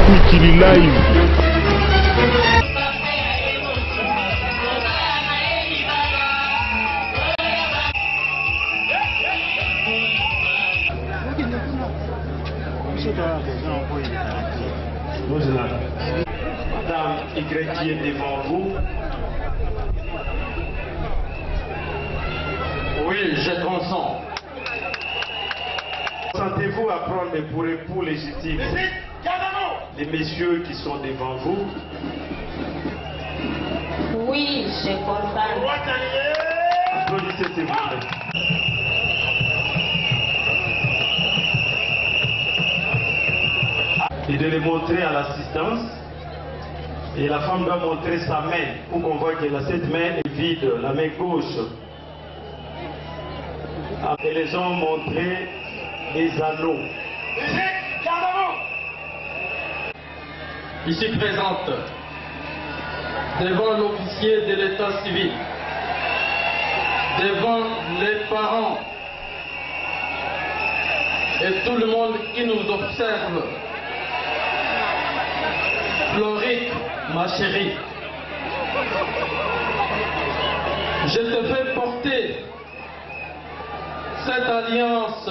Mikili Live. Madame Y qui est devant vous. Oui, j'ai 30 ans. Sentez-vous à prendre pour époux légitime les messieurs qui sont devant vous? Oui, je comprends. Applaudissez s'il vous plaît. Et de les montrer à l'assistance. Et la femme doit montrer sa main pour qu'on voit que cette main est vide, la main gauche. Et les ont montré des anneaux. Ici présente, devant l'officier de l'état civil, devant les parents et tout le monde qui nous observe, Floric, ma chérie, je te fais porter cette alliance,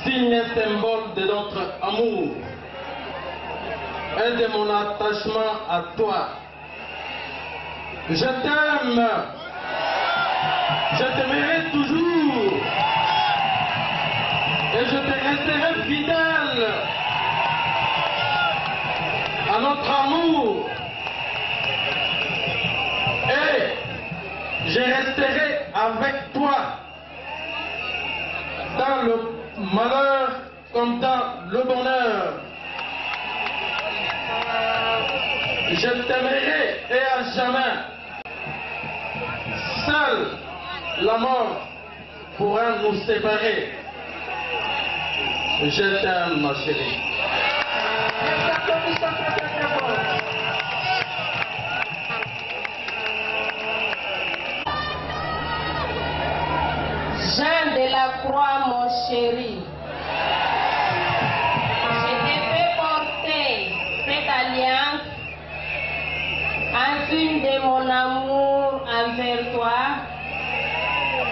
signe et symbole de notre amour et de mon attachement à toi. Je t'aime, je t'aimerai toujours et je te resterai fidèle à notre amour et je resterai avec toi dans le malheur comme dans le bonheur. Je t'aimerai et à jamais. Seule la mort pourra nous séparer. Je t'aime, ma chérie. Jean de la Croix, mon chéri, je te fais porter cette alliance en signe de mon amour envers toi.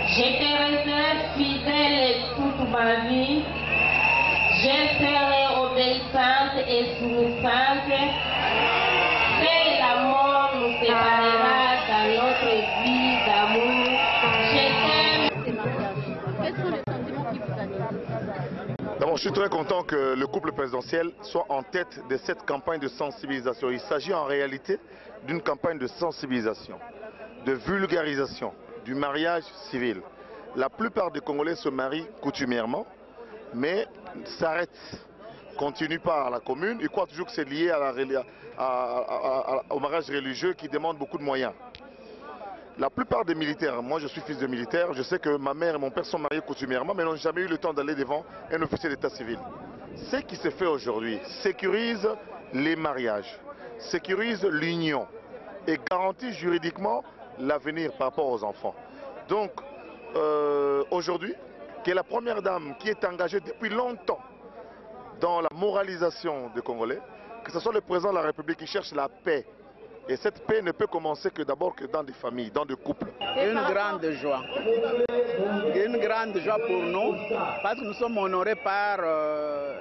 Je te resterai fidèle toute ma vie. Je serai obéissante et soumisante. Seule la mort nous séparera dans notre vie d'amour. Je t'aime. Quels sont les sentiments qui vous animent? D'abord, je suis très content que le couple présidentiel soit en tête de cette campagne de sensibilisation. Il s'agit en réalité d'une campagne de sensibilisation, de vulgarisation du mariage civil. La plupart des Congolais se marient coutumièrement, mais s'arrêtent, continuent pas à la commune. Ils croient toujours que c'est lié au mariage religieux qui demande beaucoup de moyens. La plupart des militaires, moi je suis fils de militaire, je sais que ma mère et mon père sont mariés coutumièrement, mais n'ont jamais eu le temps d'aller devant un officier d'état civil. Ce qui se fait aujourd'hui sécurise les mariages, sécurise l'union et garantit juridiquement l'avenir par rapport aux enfants. Donc aujourd'hui, qui est la première dame qui est engagée depuis longtemps dans la moralisation des Congolais, que ce soit le président de la République qui cherche la paix. Et cette paix ne peut commencer que d'abord que dans des familles, dans des couples. Une grande joie. Une grande joie pour nous, parce que nous sommes honorés par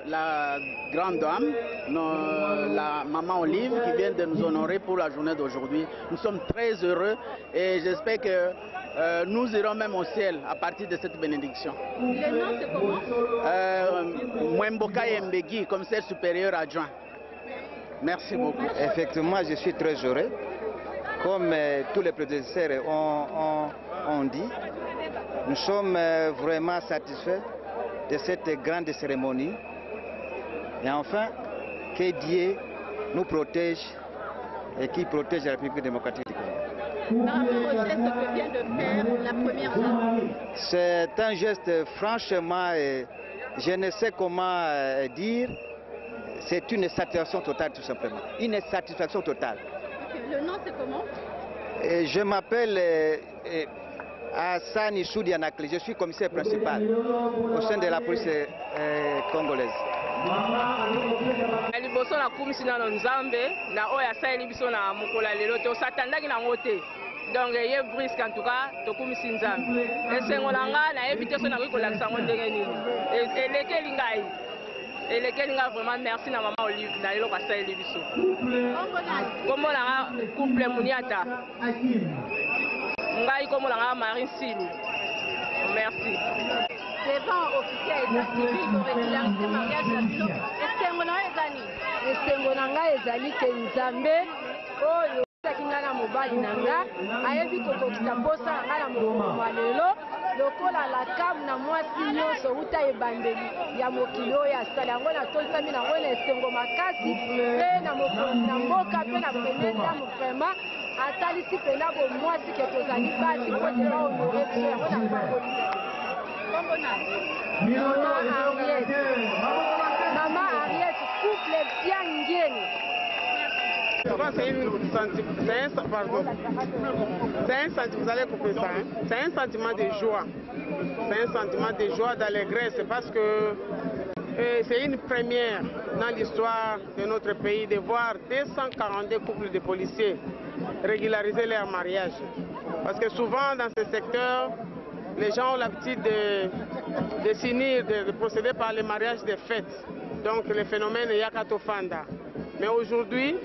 la grande dame, la maman Olive, qui vient de nous honorer pour la journée d'aujourd'hui. Nous sommes très heureux et j'espère que nous irons même au ciel à partir de cette bénédiction. Le nom, c'est comment? Mwemboka Yembegi, commissaire supérieur adjoint. Merci beaucoup. Effectivement, je suis très heureux. Comme tous les prédécesseurs ont dit, nous sommes vraiment satisfaits de cette grande cérémonie. Et enfin, que Dieu nous protège et qui protège la République démocratique du Congo. Par rapport au geste que vient de faire la première dame. C'est un geste franchement, je ne sais comment dire, c'est une satisfaction totale tout simplement. Une satisfaction totale. Le nom, c'est comment? Je m'appelle Hassan Issoudi Anakli, je suis commissaire principal au sein de la police congolaise. liboso na kumisi na nzambe na oya saeli biso na mukola lelo to satandaki na ngote donc ye brisque en tout cas to kumisi nzambe esengo na nga na ebite so na kolakisa ngo ndenge nini elekeli ngai vraiment merci na maman Olive na lelo ka saeli biso kombo na nga couple Muniata ngai kombo na nga Marine Silu merci. Devant officiel et civil pour régulariser le mariage na biso esengo na ngai ezali ke nzambe oyo taki ngai na mobali na nga ayebi kokokisa posa na ngai na mokolo mwa lelo lokola lakamu na mwasi nyonso uta ebandeli ya mokili oyo asali yango natosami nango na esengo makasi mpe na mboka mpe na premier dame vraiment atalisi mpena bomwasi ke tozali basi po tela honore biso yango na bakoliza Maman Ariette, couple bien ngeni. Vous allez couper ça. C'est un sentiment de joie. C'est un sentiment de joie, d'allégresse, parce que c'est une première dans l'histoire de notre pays de voir 242 couples de policiers régulariser leur mariage. Parce que souvent dans ce secteur, les gens ont l'habitude de s'unir, de procéder par le mariage des fêtes. Donc le phénomène Yakato Fanda. Mais aujourd'hui,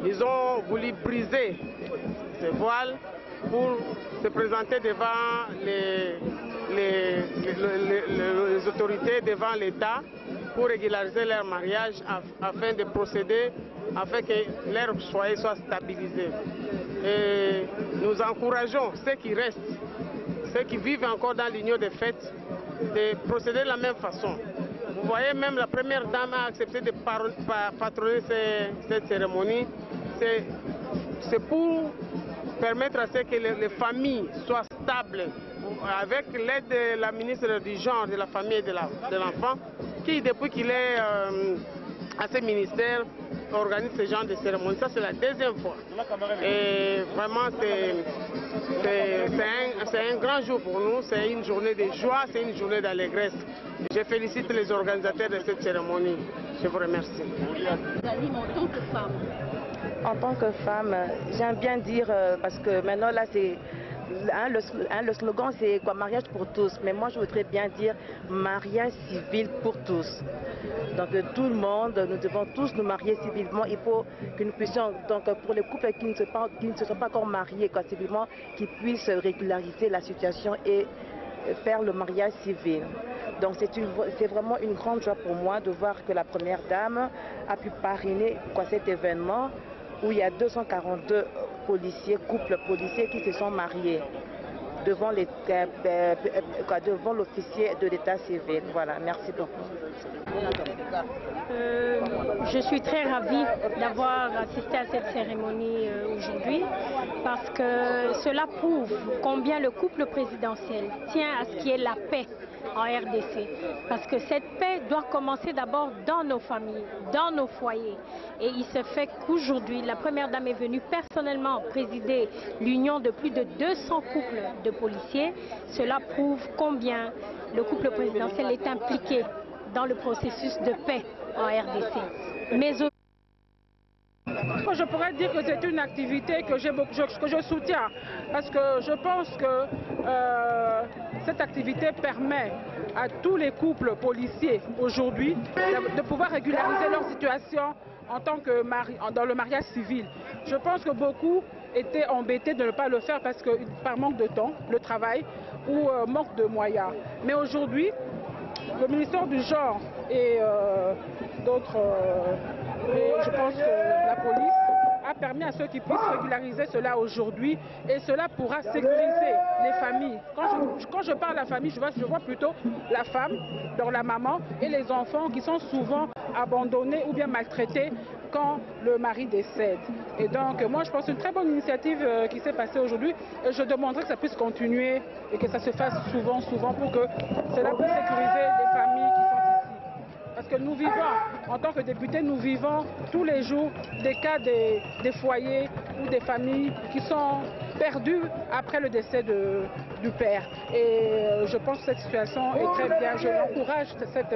ils ont voulu briser ce voile pour se présenter devant les autorités, devant l'État, pour régulariser leur mariage afin de procéder, afin que leur foyer soit stabilisé. Et nous encourageons ceux qui restent, ceux qui vivent encore dans l'union des fêtes, de procéder de la même façon. Vous voyez, même la première dame a accepté de patronner cette cérémonie. C'est pour permettre à ce que les familles soient stables, avec l'aide de la ministre du Genre, de la Famille et de l'Enfant, qui, depuis qu'il est à ce ministère, organise ce genre de cérémonie. Ça, c'est la deuxième fois. Et vraiment, c'est un grand jour pour nous. C'est une journée de joie, c'est une journée d'allégresse. Je félicite les organisateurs de cette cérémonie. Je vous remercie. En tant que femme, j'aime bien dire, parce que maintenant, là, c'est... le slogan c'est quoi, mariage pour tous, mais moi je voudrais bien dire mariage civil pour tous. Donc tout le monde, nous devons tous nous marier civilement. Il faut que nous puissions, donc pour les couples qui ne se sont pas encore mariés quoi, civilement, qu'ils puissent régulariser la situation et faire le mariage civil. Donc c'est vraiment une grande joie pour moi de voir que la première dame a pu parrainer quoi, cet événement où il y a 242 policiers, couples policiers qui se sont mariés devant l'officier de l'état civil. Voilà, merci beaucoup. Je suis très ravie d'avoir assisté à cette cérémonie aujourd'hui parce que cela prouve combien le couple présidentiel tient à ce qui est la paix en RDC. Parce que cette paix doit commencer d'abord dans nos familles, dans nos foyers. Et il se fait qu'aujourd'hui, la première dame est venue personnellement présider l'union de plus de 200 couples de policiers. Cela prouve combien le couple présidentiel est impliqué dans le processus de paix en RDC. Mais je pourrais dire que c'est une activité que je soutiens parce que je pense que cette activité permet à tous les couples policiers aujourd'hui de pouvoir régulariser leur situation en tant que dans le mariage civil. Je pense que beaucoup étaient embêtés de ne pas le faire parce que par manque de temps, le travail ou manque de moyens. Mais aujourd'hui, le ministère du Genre et d'autres, je pense que la police a permis à ceux qui puissent régulariser cela aujourd'hui et cela pourra sécuriser les familles. Quand je parle de la famille, je vois plutôt la femme, donc la maman et les enfants qui sont souvent abandonnés ou bien maltraités quand le mari décède. Et donc moi je pense que c'est une très bonne initiative qui s'est passée aujourd'hui et je demanderai que ça puisse continuer et que ça se fasse souvent pour que cela puisse sécuriser les familles qui sont ici. Parce que nous vivons, en tant que députés, nous vivons tous les jours des cas des foyers ou des familles qui sont perdues après le décès du père. Et je pense que cette situation est très bien. Je l'encourage, cette fête.